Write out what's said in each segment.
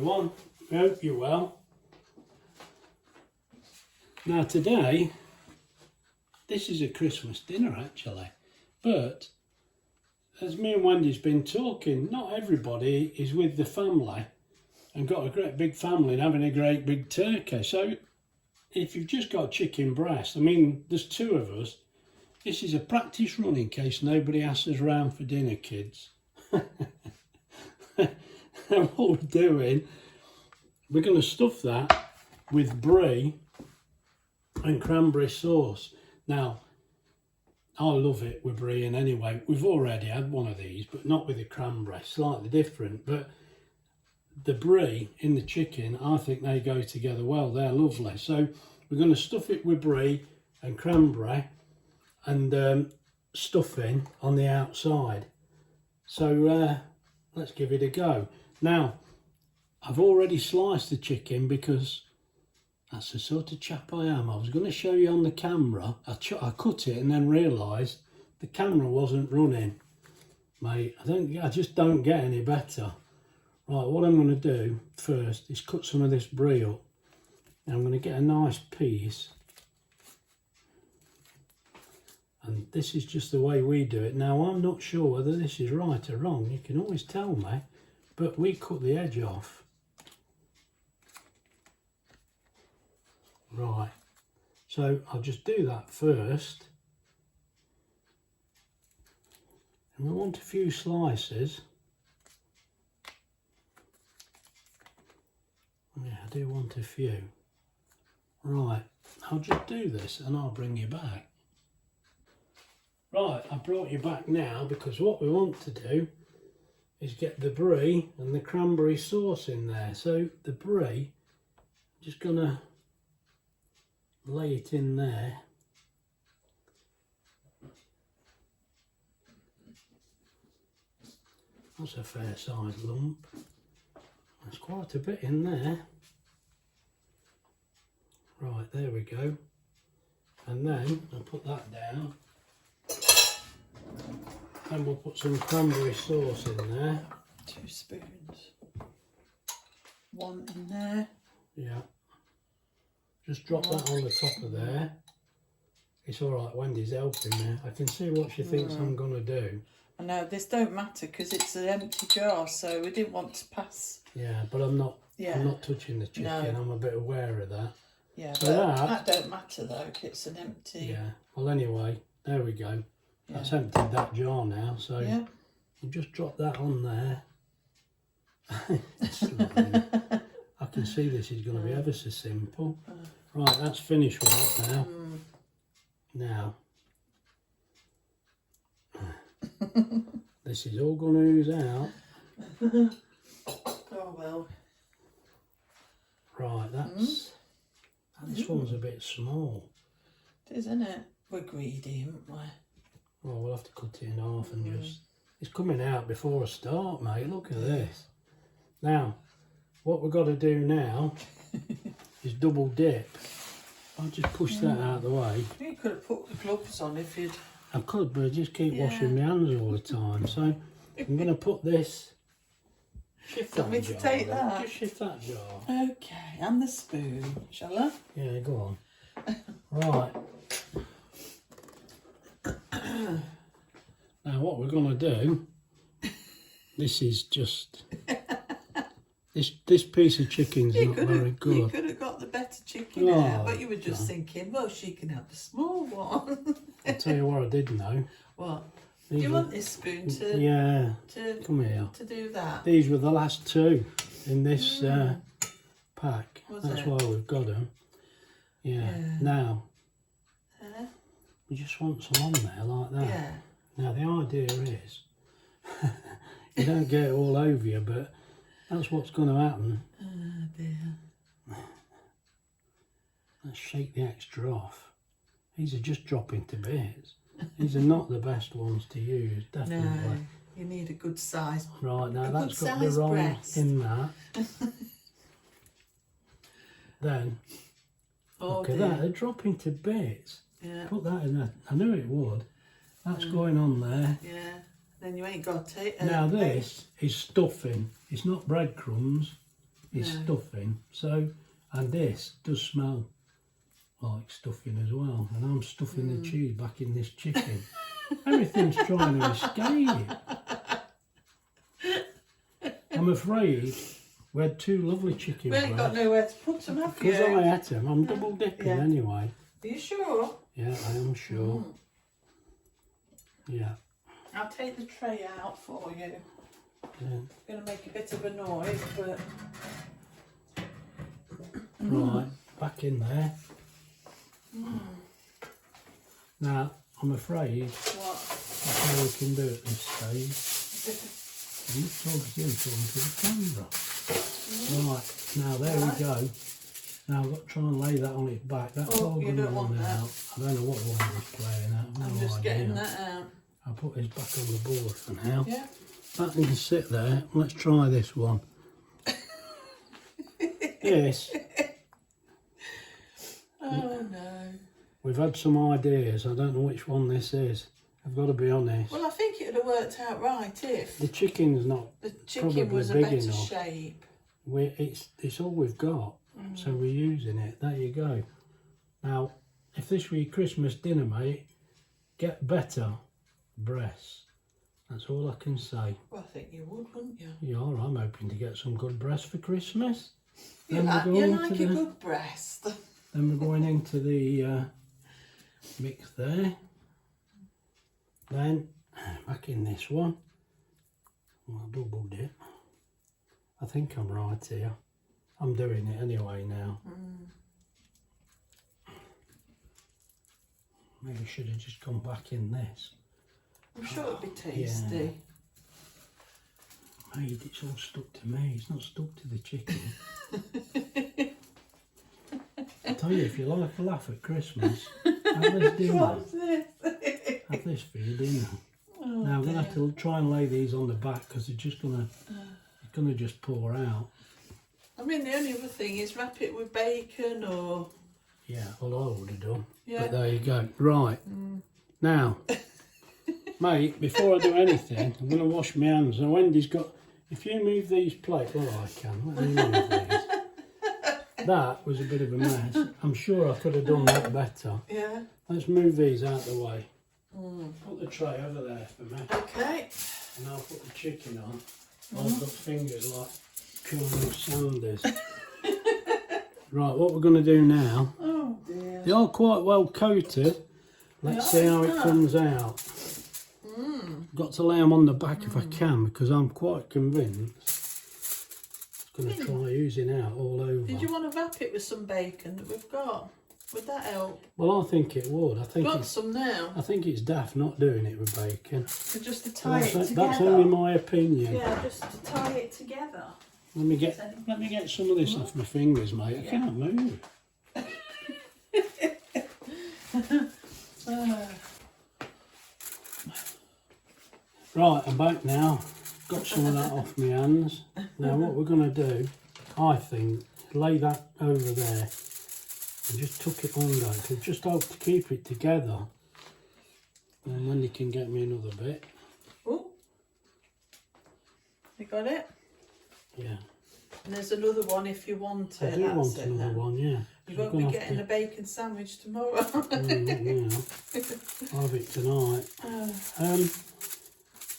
everyone, I hope you're well. Now today, this is a Christmas dinner actually, but as me and Wendy's been talking, not everybody is with the family and got a great big family and having a great big turkey. So if you've just got chicken breast, I mean, there's two of us. This is a practice run in case nobody asks us round for dinner, kids. And what we're doing, we're going to stuff that with brie and cranberry sauce. Now, I love it with brie, and anyway, we've already had one of these, but not with the cranberry, slightly different. But the brie in the chicken, I think they go together well. They're lovely. So we're going to stuff it with brie and cranberry and stuffing on the outside. So let's give it a go. Now, I've already sliced the chicken because that's the sort of chap I am. I was going to show you on the camera. I cut it and then realised the camera wasn't running. Mate, I just don't get any better. Right, what I'm going to do first is cut some of this brie up. And I'm going to get a nice piece. And this is just the way we do it. Now, I'm not sure whether this is right or wrong. You can always tell me. But we cut the edge off. Right. So I'll just do that first. And we want a few slices. Yeah, I do want a few. Right. I'll just do this and I'll bring you back. Right, I brought you back now because what we want to do is get the brie and the cranberry sauce in there. So the brie, I'm just going to lay it in there. That's a fair sized lump. There's quite a bit in there. Right, there we go. And then I'll put that down. And we'll put some cranberry sauce in there. 2 spoons. 1 in there. Yeah. Just drop that on the top of there. It's all right, Wendy's helping me. I can see what she thinks I'm going to do. I know, this don't matter because it's an empty jar, so we didn't want to pass. Yeah, but I'm not touching the chicken. No. I'm a bit aware of that. Yeah, so but that don't matter though, if it's an empty... Yeah, well anyway, there we go. Yeah. That's emptied that jar now, so yeah. You just drop that on there. I can see this is going to be ever so simple. Right, that's finished with that now. Now, this is all going to ooze out. Oh well. Right, that's... This one's a bit small. It is, isn't it? We're greedy, aren't we? Well, we'll have to cut it in half and just... It's coming out before I start, mate. Look at this. Now, what we've got to do now is double dip. I'll just push that out of the way. You could have put the gloves on if you'd... I could, but I just keep washing my hands all the time. So I'm going to put this... Shift that jar. Want me to take that? Just shift that jar. Okay, and the spoon, shall I? Yeah, go on. Right. Now what we're going to do, this is just, this piece of chicken's not very good. You could have got the better chicken out, but you were just thinking, well, she can have the small one. I'll tell you what I did know. What? Do you want this spoon to... Yeah, come here. To do that? These were the last two in this pack. That's why we've got them. Yeah. Now, we just want some on there like that. Yeah. Now the idea is, you don't get it all over you, but that's what's going to happen. Oh dear. Let's shake the extra off. These are just dropping to bits. These are not the best ones to use, definitely. No, you need a good size. Right, now that's got the wrong breast in that. Then, look at that, they're dropping to bits. Yeah. Put that in there. I knew it would. That's going on there. Yeah, then you ain't got it. Now this is stuffing. It's not breadcrumbs. is No. stuffing. So, and this does smell like stuffing as well. And I'm stuffing the cheese back in this chicken. Everything's trying to escape. I'm afraid we had two lovely chicken We ain't got breasts. nowhere to put them, have you? Because I ate them, I'm double dipping Yeah. anyway. Are you sure? Yeah, I am sure. Yeah. I'll take the tray out for you. Yeah. It's going to make a bit of a noise, but Right, back in there. Now, I'm afraid what? that's all we can do at this stage. You talking to the camera. Right, now there we go. Now I've got to try and lay that on its back. That's Oh, all you going to don't want run that. out. I don't know what one was playing at. I've I'm no just idea. getting that out. I'll put this back on the board for now. Yeah. That can sit there. Let's try this one. This, Oh no. we've had some ideas. I don't know which one this is. I've got to be honest. Well, I think it would have worked out right if The chicken's not. the chicken probably was a big better enough. shape. It's all we've got, so we're using it. There you go. Now, if this were your Christmas dinner, mate, get better breasts. That's all I can say. Well, I think you would, wouldn't you? Yeah, I'm hoping to get some good breasts for Christmas. You Then like, we're you going like into a the- good breast. Then we're going into the mix there. Then back in this one. I'll double dip. I think I'm right here. I'm doing it anyway now. Maybe I should have just gone back in this. I'm sure it'd be tasty. Mate, it's all stuck to me. It's not stuck to the chicken. I tell you, if you like a laugh at Christmas, have this dinner. What's this? Have this for your dinner. Oh, Now I'm gonna have to try and lay these on the back because they're just gonna just pour out. I mean, the only other thing is wrap it with bacon or... Yeah, well I would have done. Yeah. But there you go. Right. Now, mate, before I do anything, I'm gonna wash my hands. Now Wendy's got. If you move these plates, well I can. Let me move these. That was a bit of a mess. I'm sure I could have done that better. Yeah. Let's move these out of the way. Put the tray over there for me. Okay. And I'll put the chicken on. I've got fingers like Colonel Sanders. Right, what we're going to do now, Oh dear. they are quite well coated. Let's see how it comes out. Got to lay them on the back if I can because I'm quite convinced it's going to try oozing out all over. Did you want to wrap it with some bacon that we've got? Would that help? Well, I think it would. I think Got it's, some now. I think it's daft not doing it with bacon. So just to tie it together. That's only my opinion. Yeah, just to tie it together. Let me get some of this off my fingers, mate. I can't move. Right, I'm back now. Got some of that off my hands. Now what we're going to do, I think, lay that over there and just tuck it under. So just hope to keep it together. And then you can get me another bit. Oh, you got it? Yeah. And there's another one if you want it. I do That's want it another then. one, yeah. You won't be getting a bacon sandwich tomorrow. Not now. I'll have it tonight.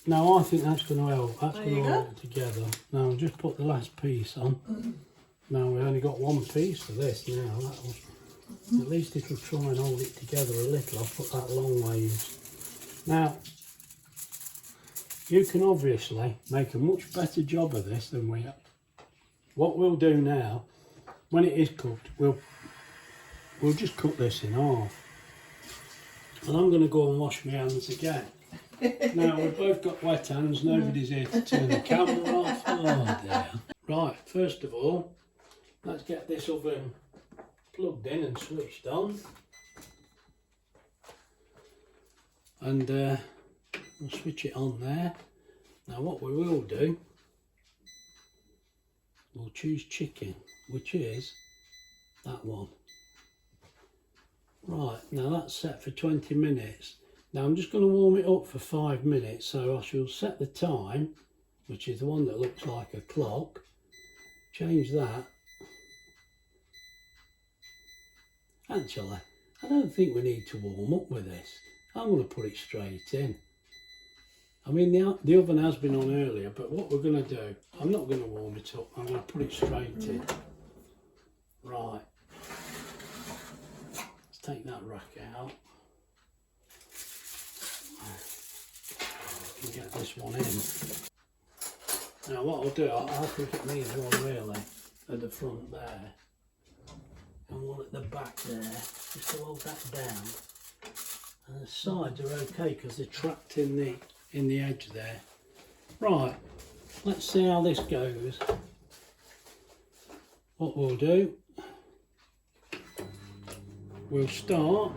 Now I think that's going to help. That's There going you to go. hold it together. Now I'll just put the last piece on. Now we only got one piece for this now. At least it'll try and hold it together a little. I'll put that long ways. Now you can obviously make a much better job of this than we have. What we'll do now, when it is cooked, we'll just cut this in half. And I'm going to go and wash my hands again. Now we've both got wet hands, nobody's here to turn the camera off. Oh dear. Right, first of all, let's get this oven plugged in and switched on. And we'll switch it on there. Now what we will do, we'll choose chicken, which is that one. Right, now that's set for 20 minutes. Now I'm just going to warm it up for 5 minutes, so I shall set the time, which is the one that looks like a clock, change that. Actually, I don't think we need to warm up with this. I'm going to put it straight in. I mean, the oven has been on earlier, but what we're going to do, I'm not going to warm it up, I'm going to put it straight in. Right. Let's take that rack out. And get this one in. Now what I'll do, I'll put it these one really at the front there. And one at the back there, just to hold that down. And the sides are okay because they're trapped in the edge there. Right, let's see how this goes. What we'll do, we'll start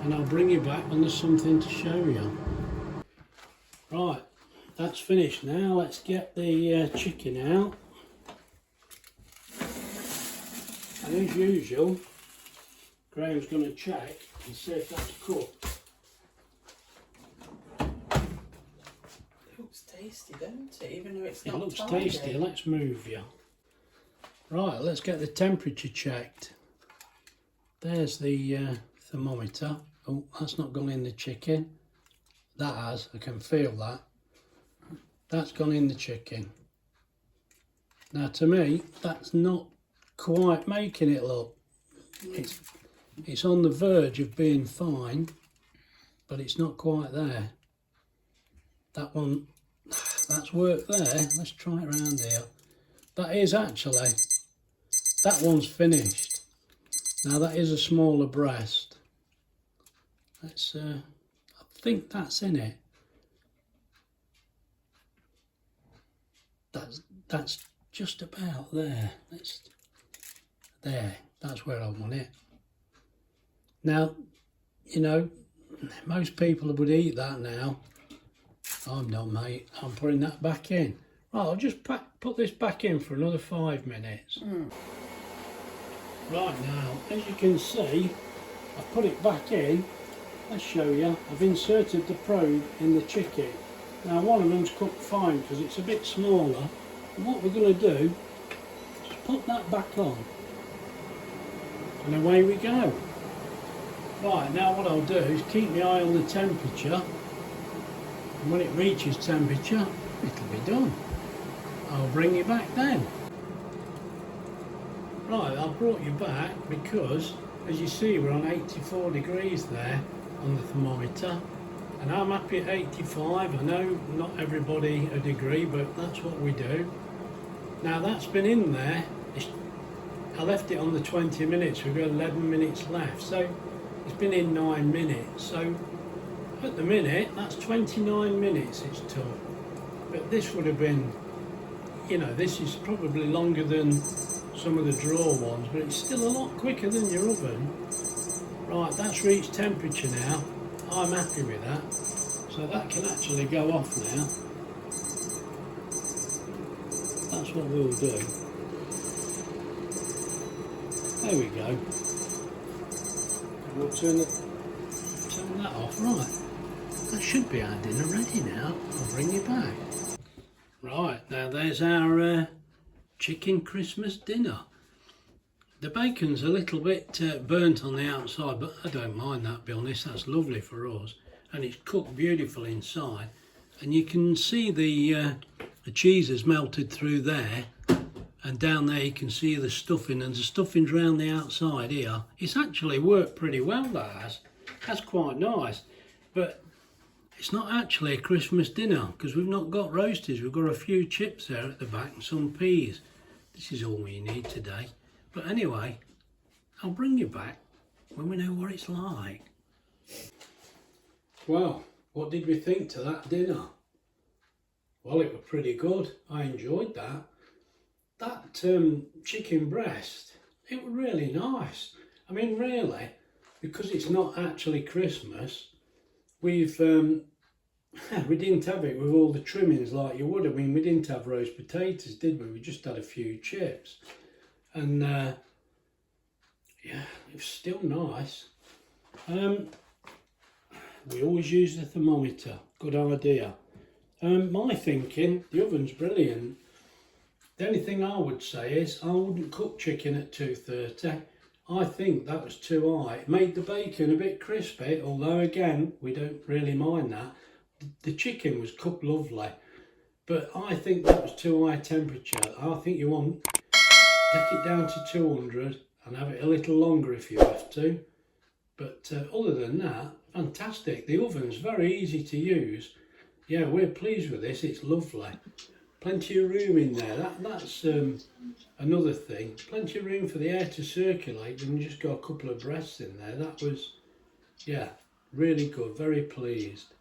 and I'll bring you back when there's something to show you. Right, that's finished now. Let's get the chicken out. And as usual, Graham's going to check and see if that's cooked. It looks tasty, doesn't it? Even though it's not It looks tidy. tasty. Let's move you. Right, let's get the temperature checked. There's the thermometer. Oh, that's not gone in the chicken. That has. I can feel that. That's gone in the chicken. Now, to me, that's not quite making it look. It's on the verge of being fine, but it's not quite there. That one, that's worked there. Let's try it around here. That is actually, that one's finished. Now that is a smaller breast. Let's, I think that's in it. That's just about there. There, that's where I want it. Now, you know, most people would eat that now. I'm not, mate. I'm putting that back in. Right, I'll just put this back in for another 5 minutes. Right now, as you can see, I've put it back in. Let's show you. I've inserted the probe in the chicken. Now, one of them's cooked fine because it's a bit smaller. And what we're going to do is put that back on. And away we go. Right, now what I'll do is keep my eye on the temperature. And when it reaches temperature, it'll be done. I'll bring you back then. Right, I've brought you back because, as you see, we're on 84 degrees there on the thermometer. And I'm happy at 85. I know not everybody would agree, but that's what we do. Now that's been in there. I left it on the 20 minutes. We've got 11 minutes left. So it's been in 9 minutes. So at the minute, that's 29 minutes it's took. But this would have been, you know, this is probably longer than some of the draw ones, but it's still a lot quicker than your oven. Right, that's reached temperature now. I'm happy with that. So that can actually go off now. That's what we'll do. There we go. We'll turn that off. Right, that should be our dinner ready now. I'll bring you back. Right, now there's our chicken Christmas dinner. The bacon's a little bit burnt on the outside, but I don't mind that, to be honest. That's lovely for us. And it's cooked beautiful inside. And you can see the cheese has melted through there. And down there you can see the stuffing, and the stuffing's around the outside here. It's actually worked pretty well, that has. That's quite nice. But it's not actually a Christmas dinner because we've not got roasties. We've got a few chips there at the back and some peas. This is all we need today. But anyway, I'll bring you back when we know what it's like. Well, what did we think to that dinner? Well, it was pretty good. I enjoyed that. That chicken breast, it was really nice. I mean, really, because it's not actually Christmas, we've we didn't have it with all the trimmings like you would. I mean, we didn't have roast potatoes, did we? We just had a few chips. And yeah, it was still nice. We always use the thermometer. Good idea. My thinking, the oven's brilliant. The only thing I would say is I wouldn't cook chicken at 230. I think that was too high. It made the bacon a bit crispy, although again, we don't really mind that. The chicken was cooked lovely, but I think that was too high temperature. I think you want take it down to 200 and have it a little longer if you have to. But other than that, fantastic. The oven's very easy to use. Yeah, we're pleased with this. It's lovely. Plenty of room in there. That's another thing. Plenty of room for the air to circulate, and just got a couple of breaths in there. That was, yeah, really good. Very pleased.